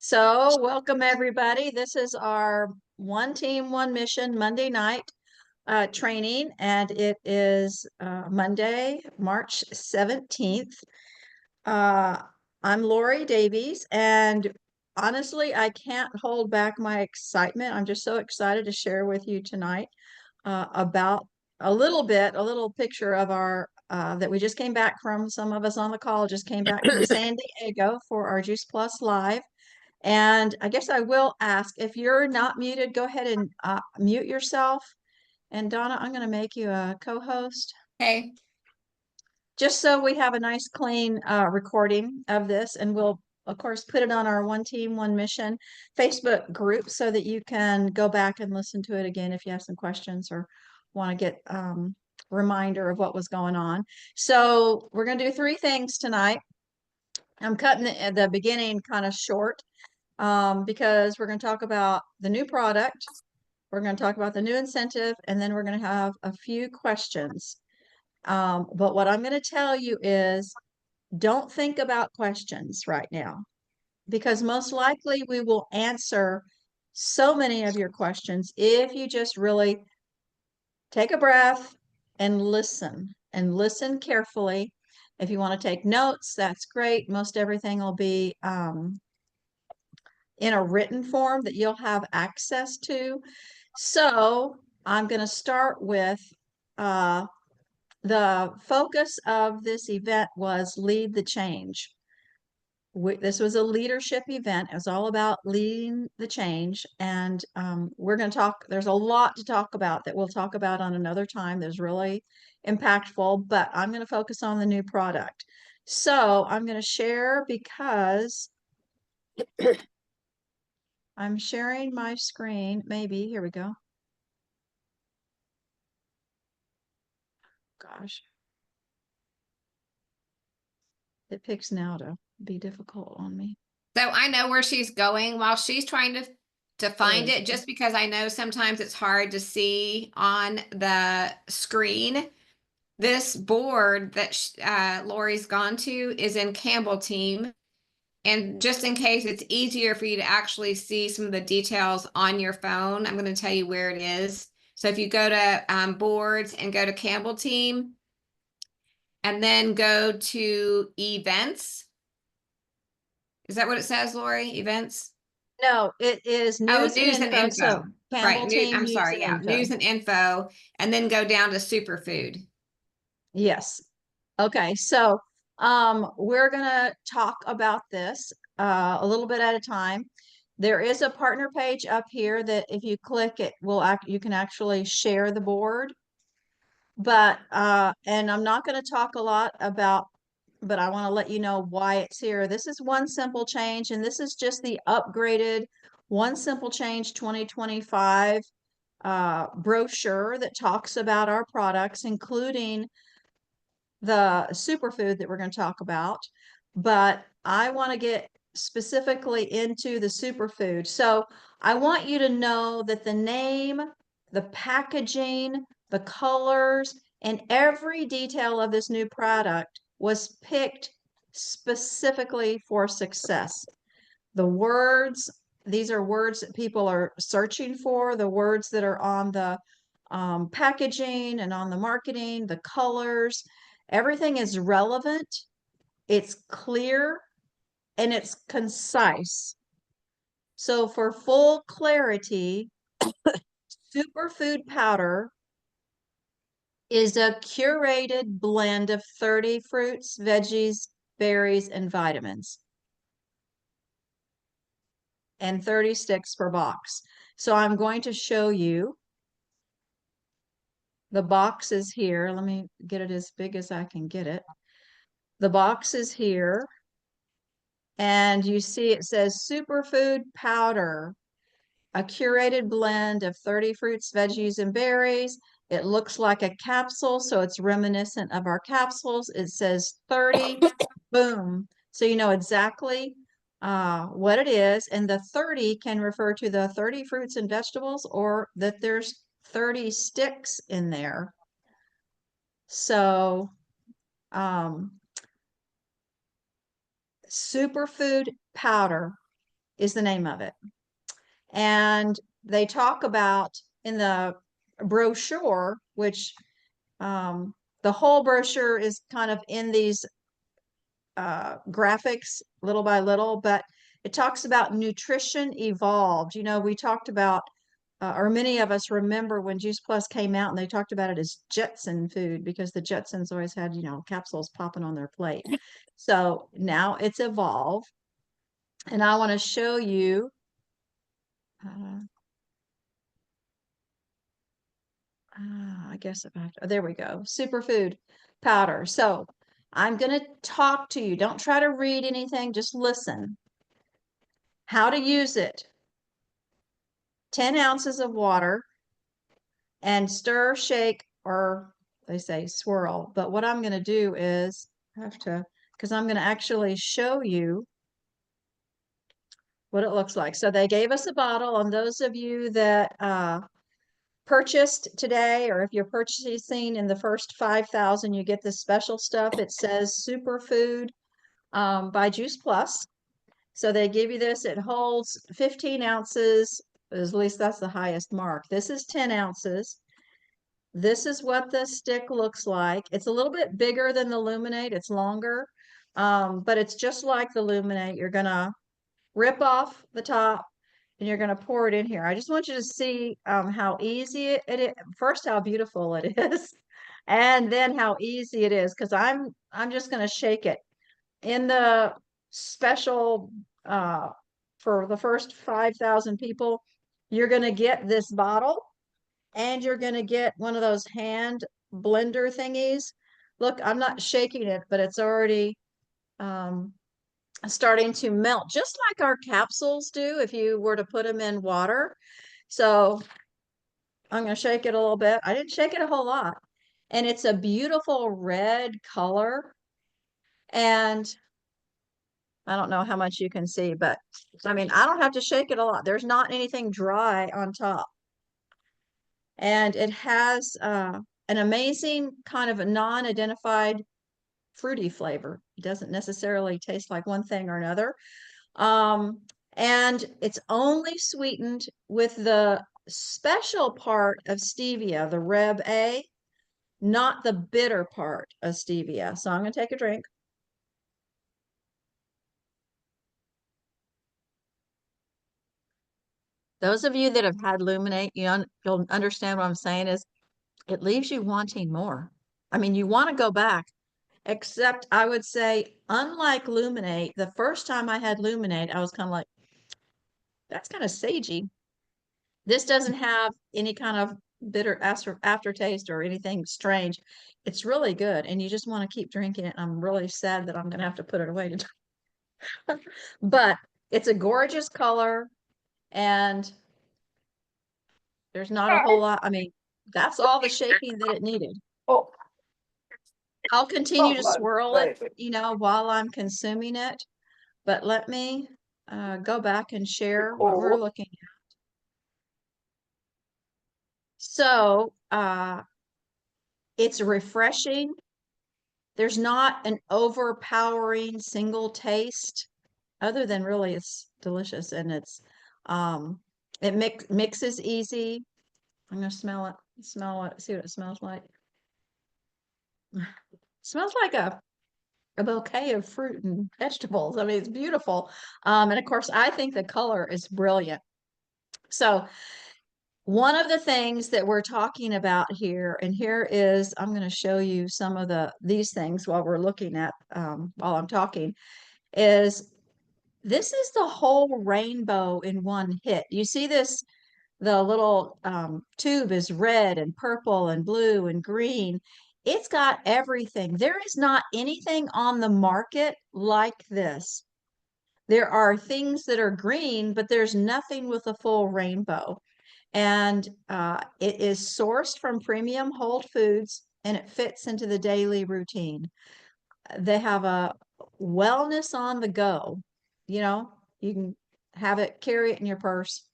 So, welcome everybody. This is our One Team, One Mission Monday night training, and it is Monday, March 17th. I'm Lori Davies, and honestly, I can't hold back my excitement. I'm just so excited to share with you tonight about a little picture of our that we just came back from. Some of us on the call just came back from San Diego for our Juice Plus Live. And I guess I will ask if you're not muted, go ahead and mute yourself. And Donna, I'm going to make you a co-host Okay. just so we have a nice clean recording of this. And we'll, of course, put it on our One Team, One Mission Facebook group so that you can go back and listen to it again if you have some questions or want to get reminder of what was going on. So we're going to do three things tonight. I'm cutting the beginning kind of short because we're going to talk about the new product, we're going to talk about the new incentive, and then we're going to have a few questions. But what I'm going to tell you is don't think about questions right now because most likely we will answer so many of your questions if you just really take a breath and listen carefully. If you want to take notes, that's great. Most everything will be in a written form that you'll have access to. So I'm going to start with the focus of this event was lead the change. This was a leadership event. It was all about leading the change. And we're going to talk, there's a lot to talk about that we'll talk about on another time. There's really impactful, but I'm going to focus on the new product. So I'm going to share because I'm sharing my screen. Maybe, here we go. Gosh. It picks now to be difficult on me. So I know where she's going while she's trying to find There it, just because I know sometimes it's hard to see on the screen. This board that Lori's gone to is in Campbell Team. And just in case it's easier for you to actually see some of the details on your phone, I'm going to tell you where it is. So if you go to boards and go to Campbell Team and then go to events. Is that what it says, Lori? Events? No, it is Oh, news and news and info. So info. Campbell Right. Team I'm News sorry. and Yeah. Info. News and info. And then go down to superfood. Yes. Okay. So we're gonna talk about this a little bit at a time. There is a partner page up here that if you click it will act you can actually share the board. But and I'm not going to talk a lot about, but I want to let you know why it's here. This is One Simple Change, and this is just the upgraded One Simple Change 2025 brochure that talks about our products, including the superfood that we're going to talk about. But I want to get specifically into the superfood. So I want you to know that the name, the packaging, the colors, and every detail of this new product was picked specifically for success. The words, these are words that people are searching for, the words that are on the packaging and on the marketing, the colors, everything is relevant, it's clear, and it's concise. So for full clarity, superfood powder is a curated blend of 30 fruits, veggies, berries, and vitamins, and 30 sticks per box. So I'm going to show you the box is here. Let me get it as big as I can get it. The box is here. And you see it says superfood powder, a curated blend of 30 fruits, veggies, and berries. It looks like a capsule, so it's reminiscent of our capsules. It says 30, boom. So you know exactly what it is. And the 30 can refer to the 30 fruits and vegetables or that there's 30 sticks in there. So superfood powder is the name of it. And they talk about in the brochure, which the whole brochure is kind of in these graphics little by little, but it talks about nutrition evolved. You know, we talked about, or many of us remember when Juice Plus came out and they talked about it as Jetson food because the Jetsons always had, you know, capsules popping on their plate. So now it's evolved. And I want to show you. Uh, I guess if I, oh, there we go. Superfood powder. So I'm going to talk to you. Don't try to read anything, just listen. How to use it. 10 ounces of water and stir, shake, or they say swirl. But what I'm going to do is have to, because I'm going to actually show you what it looks like. So they gave us a bottle, and those of you that purchased today, or if you're purchasing in the first 5,000, you get this special stuff. It says Superfood by Juice Plus. So they give you this. It holds 15 ounces. At least that's the highest mark. This is 10 ounces. This is what the stick looks like. It's a little bit bigger than the Luminate. It's longer, but it's just like the Luminate. You're going to rip off the top and you're going to pour it in here. I just want you to see how easy it is. First, how beautiful it is, and then how easy it is. Because I'm just going to shake it in the special for the first 5,000 people. You're going to get this bottle, and you're going to get one of those hand blender thingies. Look, I'm not shaking it, but it's already starting to melt, just like our capsules do if you were to put them in water. So I'm going to shake it a little bit. I didn't shake it a whole lot. And it's a beautiful red color. And I don't know how much you can see, but I mean, I don't have to shake it a lot. There's not anything dry on top. And it has an amazing kind of a non-identified fruity flavor. It doesn't necessarily taste like one thing or another. And it's only sweetened with the special part of stevia, the Reb A, not the bitter part of stevia. So I'm going to take a drink. Those of you that have had Luminate, you'll understand what I'm saying is it leaves you wanting more. I mean, you want to go back, except I would say, unlike Luminate, the first time I had Luminate, I was kind of like, that's kind of sagey. This doesn't have any kind of bitter aftertaste or anything strange. It's really good, and you just want to keep drinking it. I'm really sad that I'm going to have to put it away. But it's a gorgeous color, and there's not a whole lot. I mean, that's all the shaking that it needed. Oh, I'll continue to my swirl it, baby. while I'm consuming it. But let me go back and share what we're Oh, looking at. So it's refreshing. There's not an overpowering single taste, other than really it's delicious, and um it mixes easy. I'm gonna smell it, see what it smells like. It smells like a bouquet of fruit and vegetables. I mean, it's beautiful. And of course, I think the color is brilliant. So one of the things that we're talking about here, and here is, I'm going to show you some of these things while we're looking at, while I'm talking, is this is the whole rainbow in one hit. You see this, the little tube is red and purple and blue and green. It's got everything. There is not anything on the market like this. There are things that are green, but there's nothing with a full rainbow. And it is sourced from premium whole foods, and it fits into the daily routine. They have a wellness on the go. You can have it, carry it in your purse.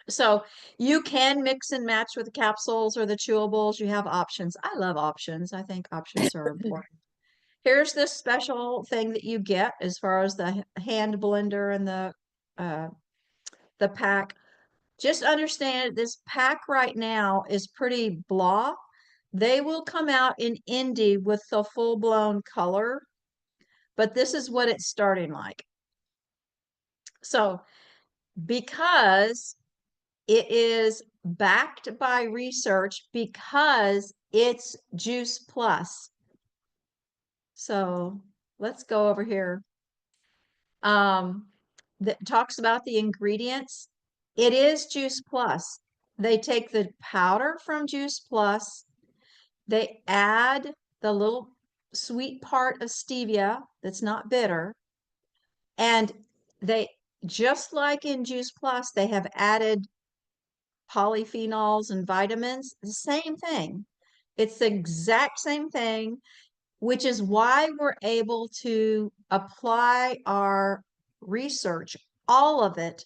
So you can mix and match with the capsules or the chewables. You have options. I love options. I think options are important. Here's this special thing that you get as far as the hand blender and the the pack. Just understand this pack right now is pretty blah. They will come out in Indy with the full-blown color, but this is what it's starting like. So because it is backed by research, because it's Juice Plus. So let's go over here. That talks about the ingredients. It is Juice Plus. They take the powder from Juice Plus, they add the little sweet part of stevia that's not bitter, and they, just like in Juice Plus, they have added polyphenols and vitamins, the same thing. It's the exact same thing, which is why we're able to apply our research, all of it,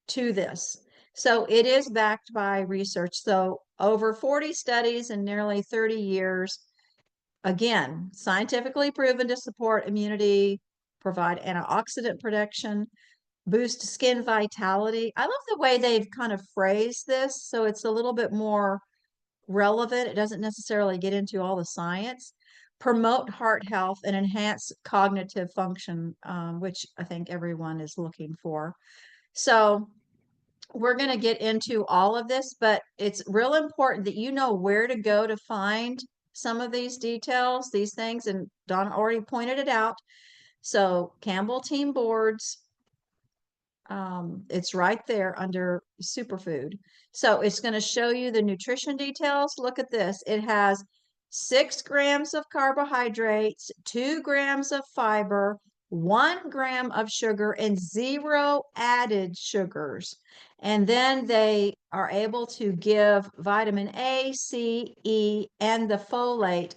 to this. So it is backed by research. So over 40 studies and nearly 30 years, again, scientifically proven to support immunity, provide antioxidant protection, boost skin vitality. I love the way they've kind of phrased this, so it's a little bit more relevant. It doesn't necessarily get into all the science. Promote heart health and enhance cognitive function, which I think everyone is looking for. So we're going to get into all of this, but it's real important that you know where to go to find some of these details, these things, and Don already pointed it out. So Campbell Team Boards, it's right there under superfood. So it's going to show you the nutrition details. Look at this. It has 6 grams of carbohydrates, 2 grams of fiber, 1 gram of sugar, and 0 added sugars. And then they are able to give vitamin A, C, E, and the folate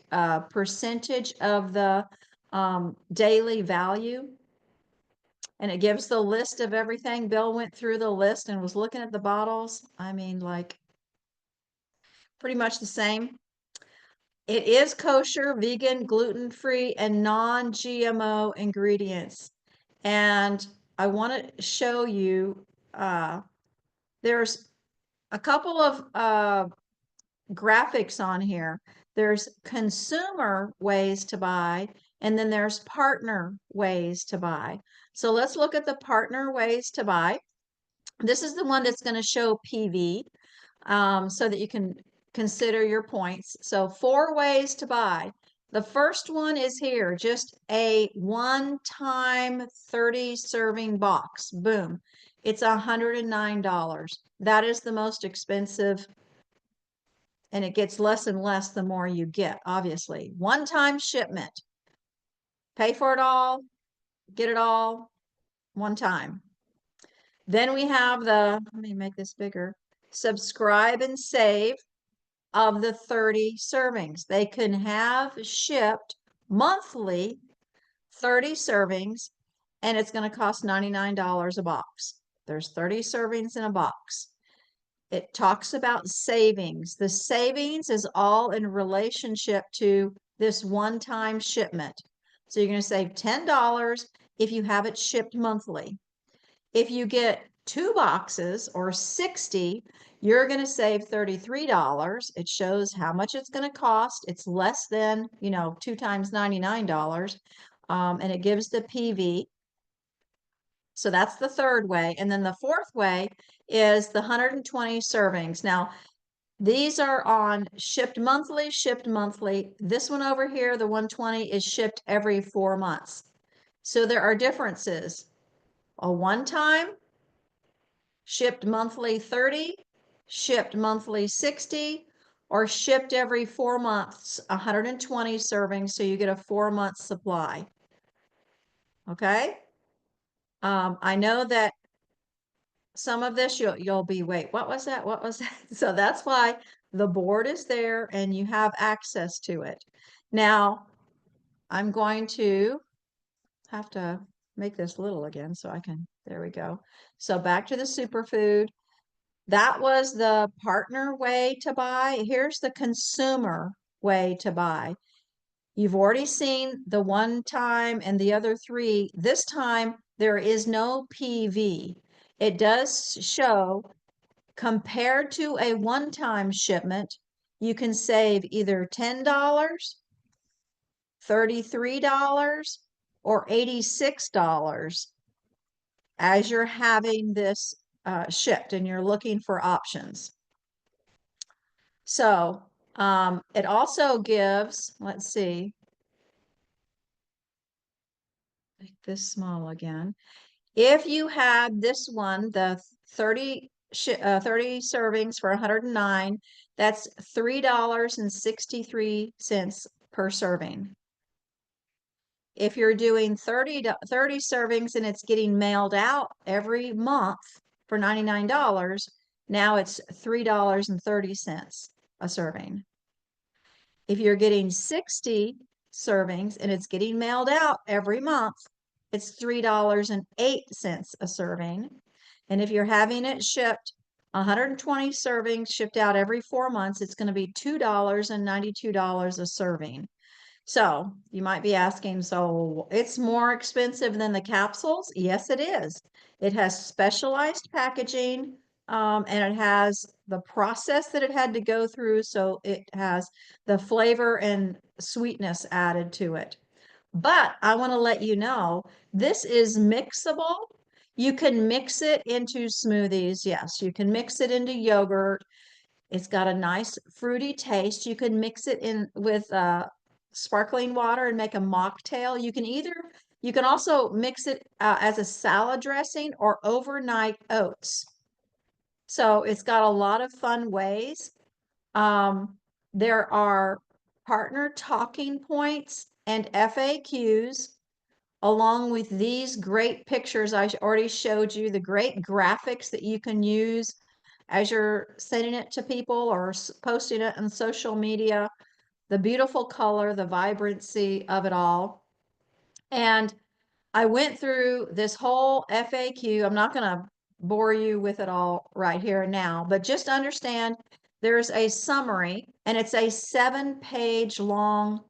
percentage of the daily value. And it gives the list of everything. Bill went through the list and was looking at the bottles. I mean, like, pretty much the same. It is kosher, vegan, gluten-free, and non-GMO ingredients. And I want to show you, there's a couple of graphics on here. There's consumer ways to buy, and then there's partner ways to buy. So let's look at the partner ways to buy. This is the one that's going to show PV, so that you can consider your points. So 4 ways to buy. The first one is here, just a one-time 30 serving box. Boom. It's $109. That is the most expensive, and it gets less and less the more you get, obviously. One-time shipment. Pay for it all, get it all, one time. Then we have the, let me make this bigger, subscribe and save of the 30 servings. They can have shipped monthly 30 servings, and it's going to cost $99 a box. There's 30 servings in a box. It talks about savings. The savings is all in relationship to this one-time shipment. So you're going to save $10 if you have it shipped monthly. If you get 2 boxes or 60, you're going to save $33. It shows how much it's going to cost. It's less than, 2 times $99. And it gives the PV. So that's the third way. And then the fourth way is the 120 servings. Now, these are on shipped monthly, shipped monthly. This one over here, the 120, is shipped every 4 months. So there are differences. A one-time, shipped monthly 30, shipped monthly 60, or shipped every 4 months, 120 servings, so you get a 4-month supply. Okay? I know that some of this you'll be, wait, what was that? What was that? So that's why the board is there and you have access to it. Now, I'm going to have to make this little again so I can, there we go. So back to the superfood. That was the partner way to buy. Here's the consumer way to buy. You've already seen the one time and the other 3. This time There is no PV. It does show, compared to a one-time shipment, you can save either $10, $33, or $86 as you're having this shipped and you're looking for options. So it also gives, let's see, make this small again. If you had this one, the 30 servings for 109, that's $3.63 per serving. If you're doing 30 servings and it's getting mailed out every month for $99, now it's $3.30 a serving. If you're getting 60 servings and it's getting mailed out every month, it's $3.08 a serving. And if you're having it shipped 120 servings shipped out every 4 months, it's going to be $2.92 a serving. So you might be asking, so it's more expensive than the capsules? Yes, it is. It has specialized packaging, and it has the process that it had to go through. So it has the flavor and sweetness added to it. But I want to let you know, this is mixable. You can mix it into smoothies. Yes, you can mix it into yogurt. It's got a nice fruity taste. You can mix it in with sparkling water and make a mocktail. You can also mix it as a salad dressing or overnight oats. So it's got a lot of fun ways. There are partner talking points and FAQs, along with these great pictures I already showed you, the great graphics that you can use as you're sending it to people or posting it on social media, the beautiful color, the vibrancy of it all. And I went through this whole FAQ. I'm not going to bore you with it all right here and now, but just understand there's a summary, and it's a 7-page long,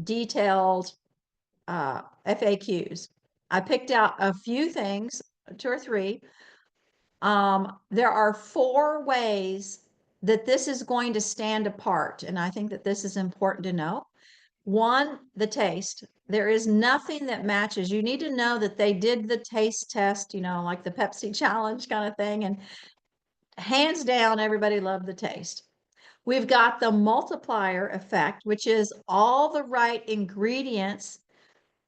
detailed FAQs. I picked out a few things, 2 or 3. There are 4 ways that this is going to stand apart, and I think that this is important to know. 1, the taste. There is nothing that matches. You need to know that they did the taste test, like the Pepsi challenge kind of thing, and hands down, everybody loved the taste. We've got the multiplier effect, which is all the right ingredients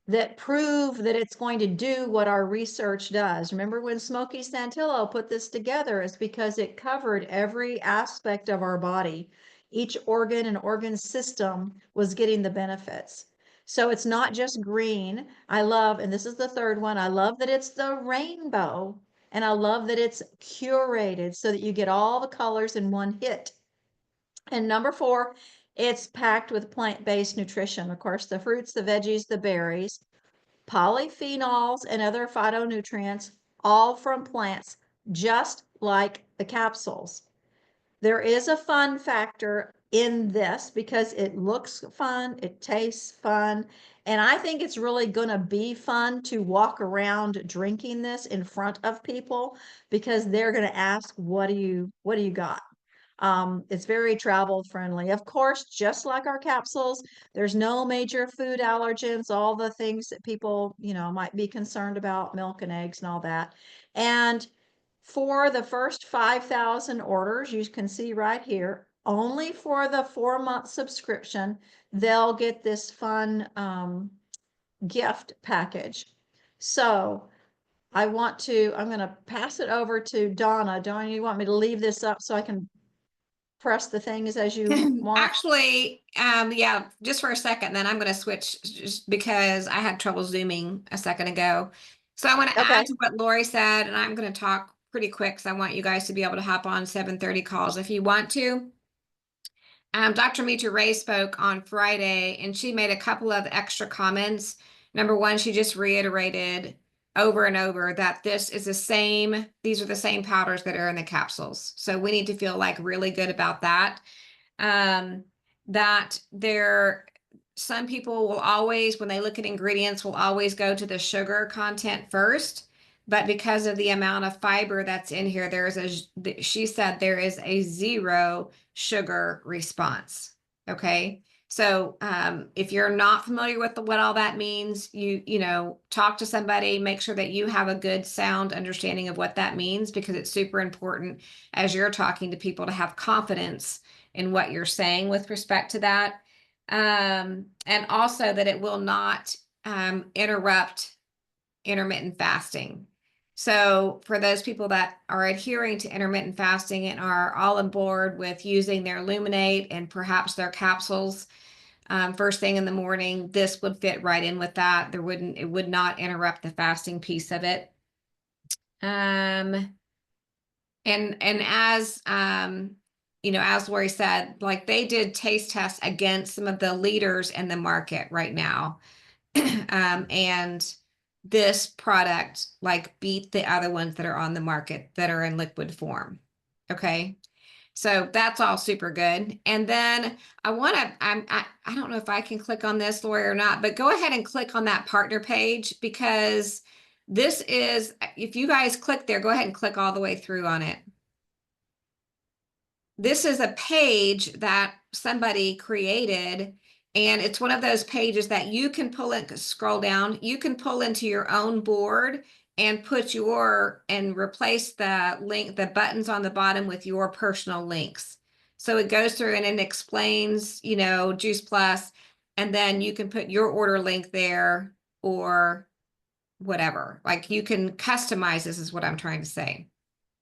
that prove that it's going to do what our research does. Remember when Smokey Santillo put this together, it's because it covered every aspect of our body. Each organ and organ system was getting the benefits. So it's not just green. I love, and this is the 3rd one, I love that it's the rainbow, and I love that it's curated so that you get all the colors in one hit. And number 4, it's packed with plant-based nutrition. Of course, the fruits, the veggies, the berries, polyphenols, and other phytonutrients, all from plants, just like the capsules. There is a fun factor in this because it looks fun, it tastes fun, and I think it's really going to be fun to walk around drinking this in front of people because they're going to ask, what do you got? It's very travel friendly. Of course, just like our capsules, there's no major food allergens, all the things that people, might be concerned about, milk and eggs and all that. And for the first 5,000 orders, you can see right here, only for the 4-month subscription, they'll get this fun gift package. So I'm going to pass it over to Donna. Donna, you want me to leave this up so I can press the things as you want? Actually, yeah, just for a second, then I'm going to switch just because I had trouble zooming a second ago. So I want to Okay. add to what Lori said, and I'm going to talk pretty quick because I want you guys to be able to hop on 7:30 calls if you want to. Dr. Mitra Ray spoke on Friday, and she made a couple of extra comments. Number 1, she just reiterated over and over that these are the same powders that are in the capsules. So we need to feel like really good about that. That some people will always, when they look at ingredients, will always go to the sugar content first. But because of the amount of fiber that's in here, she said there is a 0 sugar response. Okay. So if you're not familiar with what all that means, you know, talk to somebody, make sure that you have a good sound understanding of what that means, because it's super important as you're talking to people to have confidence in what you're saying with respect to that. And also that it will not interrupt intermittent fasting. So for those people that are adhering to intermittent fasting and are all on board with using their Luminate and perhaps their capsules first thing in the morning, this would fit right in with that. It would not interrupt the fasting piece of it. And as you know, as Lori said, like they did taste tests against some of the leaders in the market right now. And this product like beat the other ones that are on the market that are in liquid form. Okay. So that's all super good. And then I don't know if I can click on this, Lori, or not, but go ahead and click on that partner page, because this is, if you guys click there, go ahead and click all the way through on it. This is a page that somebody created, and it's one of those pages that you can pull in, scroll down, you can pull into your own board and and replace the buttons on the bottom with your personal links. So it goes through and it explains, you know, Juice Plus, and then you can put your order link there or whatever. Like you can customize this, is what I'm trying to say.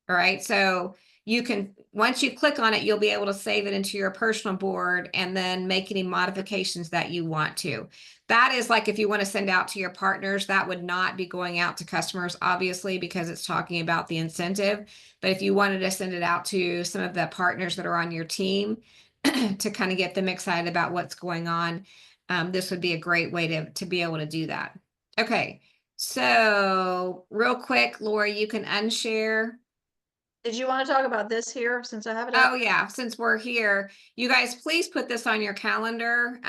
All right. So you can, once you click on it, you'll be able to save it into your personal board and then make any modifications that you want to. That is like if you want to send out to your partners, that would not be going out to customers, obviously, because it's talking about the incentive. But if you wanted to send it out to some of the partners that are on your team to kind of get them excited about what's going on, this would be a great way to be able to do that. Okay. So real quick, Lori, you can unshare. Did you want to talk about this here since I have it up? Oh yeah, since we're here, you guys please put this on your calendar,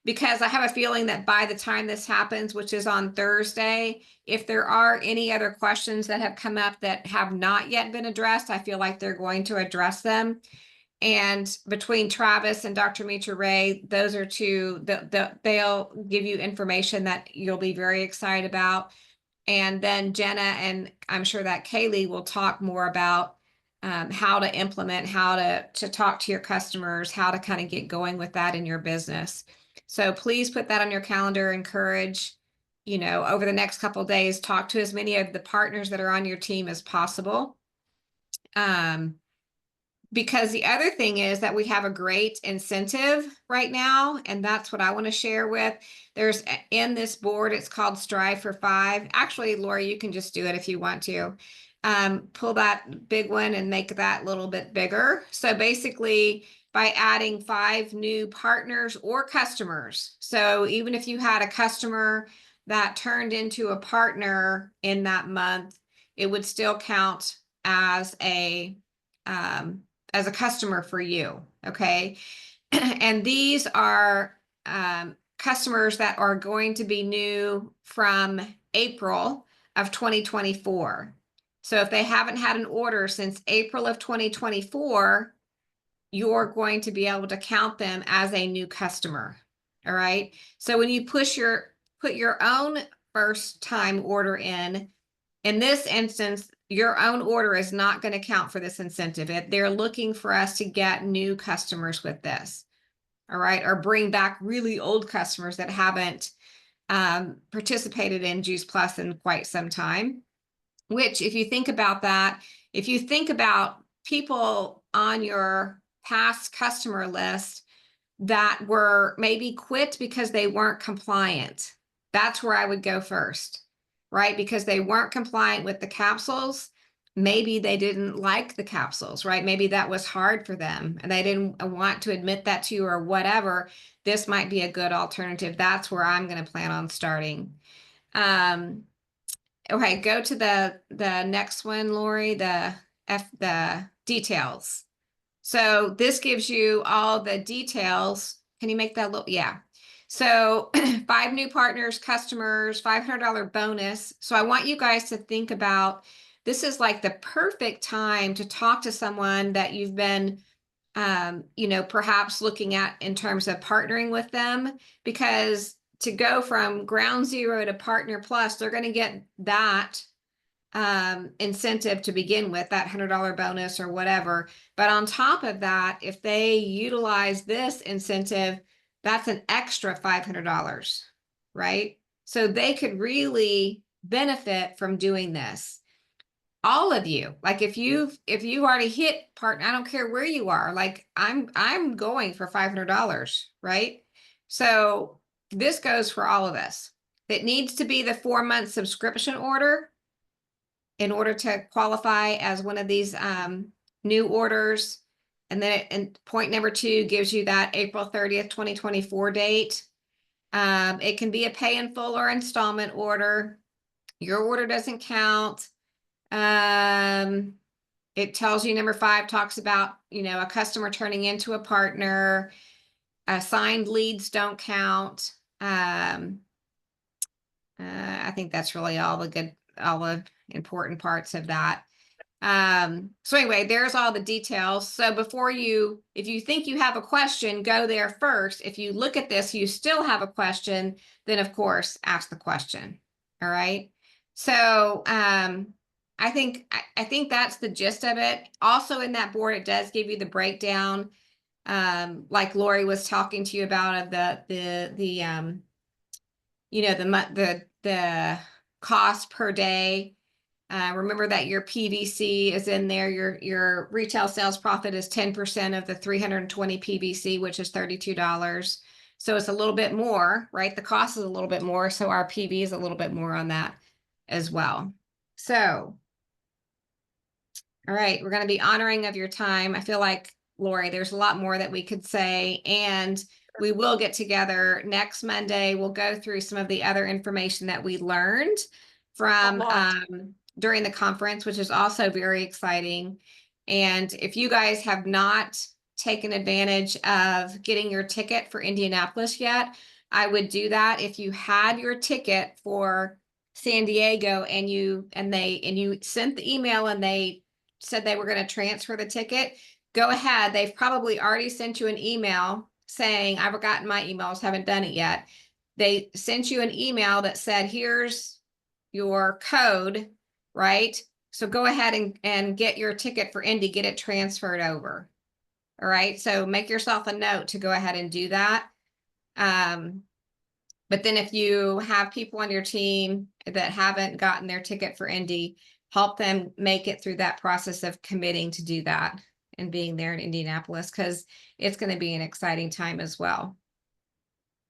because I have a feeling that by the time this happens, which is on Thursday, if there are any other questions that have come up that have not yet been addressed, I feel like they're going to address them. And between Travis and Dr. Mitra Ray, those are two, they'll give you information that you'll be very excited about. And then Jenna and I'm sure that Kaylee will talk more about how to implement, how to talk to your customers, how to kind of get going with that in your business. So please put that on your calendar. Encourage, you know, over the next couple of days, talk to as many of the partners that are on your team as possible. Because the other thing is that we have a great incentive right now, and that's what I want to share with. There's in this board, it's called Strive for 5. Actually, Lori, you can just do it if you want to. Pull that big one and make that a little bit bigger. So basically, by adding 5 new partners or customers. So even if you had a customer that turned into a partner in that month, it would still count as a customer for you. Okay. And these are customers that are going to be new from April of 2024. So if they haven't had an order since April of 2024, you're going to be able to count them as a new customer. All right. So when you put your own first time order in this instance, your own order is not going to count for this incentive. They're looking for us to get new customers with this. All right. Or bring back really old customers that haven't participated in Juice Plus in quite some time. Which, if you think about that, if you think about people on your past customer list that were maybe quit because they weren't compliant, that's where I would go first, right? Because they weren't compliant with the capsules. Maybe they didn't like the capsules, right? Maybe that was hard for them and they didn't want to admit that to you or whatever. This might be a good alternative. That's where I'm going to plan on starting. Okay, go to the next one, Lori, the details. So this gives you all the details. Can you make that look? Yeah. So 5 new partners, customers, $500 bonus. So I want you guys to think about, this is like the perfect time to talk to someone that you've been, perhaps looking at in terms of partnering with them, because to go from ground zero to partner plus, they're going to get that incentive to begin with, that $100 bonus or whatever. But on top of that, if they utilize this incentive, that's an extra $500, right? So they could really benefit from doing this. All of you, like if you've already hit partner, I don't care where you are, like I'm going for $500, right? So this goes for all of us. It needs to be the 4-month subscription order in order to qualify as one of these new orders. And then and point number 2 gives you that April 30th, 2024 date. It can be a pay in full or installment order. Your order doesn't count. It tells you, number 5 talks about, a customer turning into a partner. Signed leads don't count. I think that's really all the important parts of that. So anyway, there's all the details. So if you think you have a question, go there first. If you look at this, you still have a question, then of course, ask the question. All right. So, I think that's the gist of it. Also in that board, it does give you the breakdown, like Lori was talking to you about, of the cost per day. Remember that your PVC is in there. Your retail sales profit is 10% of the 320 PVC, which is $32. So it's a little bit more, right? The cost is a little bit more. So our PV is a little bit more on that as well. So, all right, we're going to be honoring of your time. I feel like, Lori, there's a lot more that we could say, and we will get together next Monday. We'll go through some of the other information that we learned from during the conference, which is also very exciting. And if you guys have not taken advantage of getting your ticket for Indianapolis yet, I would do that. If you had your ticket for San Diego and you sent the email and they said they were going to transfer the ticket, go ahead. They've probably already sent you an email saying, I've forgotten my emails, haven't done it yet. They sent you an email that said, here's your code, right? So go ahead and get your ticket for Indy, get it transferred over. All right. So make yourself a note to go ahead and do that. But then if you have people on your team that haven't gotten their ticket for Indy, help them make it through that process of committing to do that and being there in Indianapolis, because it's going to be an exciting time as well.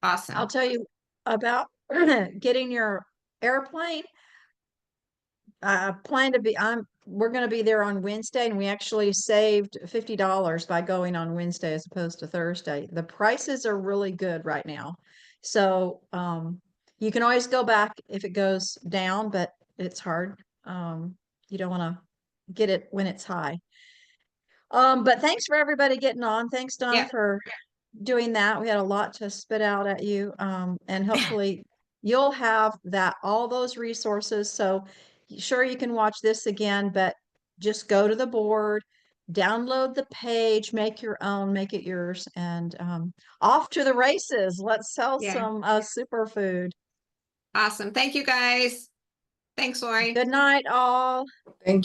Awesome. I'll tell you about getting your airplane. We're going to be there on Wednesday, and we actually saved $50 by going on Wednesday as opposed to Thursday. The prices are really good right now. So, you can always go back if it goes down, but it's hard. You don't want to get it when it's high. But thanks for everybody getting on. Thanks, Donna, Yeah. for doing that. We had a lot to spit out at you. And hopefully you'll have all those resources. So sure, you can watch this again, but just go to the board, download the page, make your own, make it yours, and off to the races. Let's sell Yeah. some superfood. Awesome. Thank you, guys. Thanks, Lori. Good night, all. Thank you.